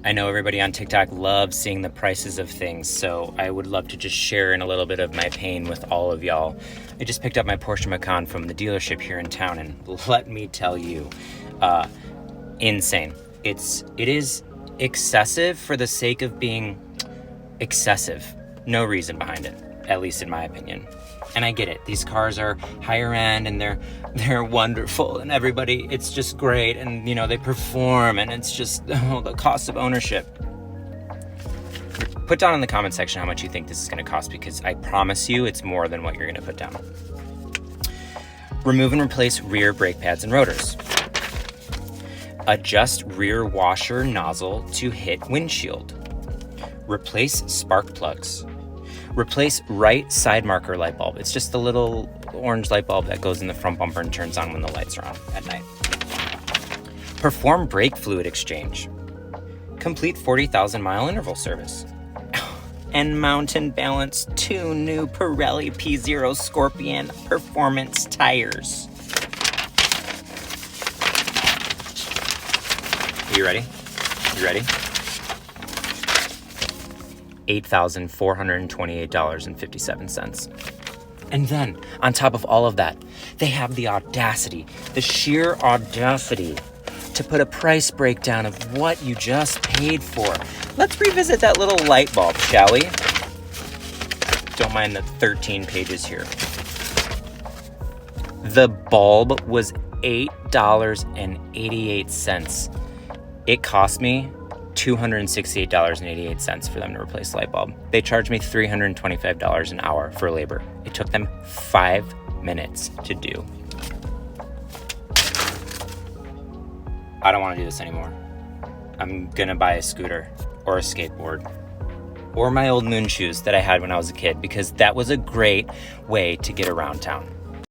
I know everybody on TikTok loves seeing the prices of things, so I would love to just share in a little bit of my pain with all of y'all. I just picked up my Porsche Macan from the dealership here in town, and let me tell you, insane. It is excessive for the sake of being excessive. No reason behind it, at least in my opinion. And I get it. These cars are higher end and they're wonderful and everybody, it's just great. And they perform and it's just the cost of ownership. Put down in the comment section how much you think this is going to cost, because I promise you it's more than what you're going to put down. Remove and replace rear brake pads and rotors. Adjust rear washer nozzle to hit windshield. Replace spark plugs. Replace right side marker light bulb. It's just the little orange light bulb that goes in the front bumper and turns on when the lights are on at night. Perform brake fluid exchange. Complete 40,000-mile interval service. And mountain balance 2 new Pirelli P0 Scorpion performance tires. Are you ready? You ready? $8,428.57. And then, on top of all of that, they have the audacity, the sheer audacity, to put a price breakdown of what you just paid for. Let's revisit that little light bulb, shall we? Don't mind the 13 pages here. The bulb was $8.88. It cost me $268.88 for them to replace the light bulb. They charged me $325 an hour for labor. It took them 5 minutes to do. I don't want to do this anymore. I'm gonna buy a scooter or a skateboard or my old moon shoes that I had when I was a kid, because that was a great way to get around town.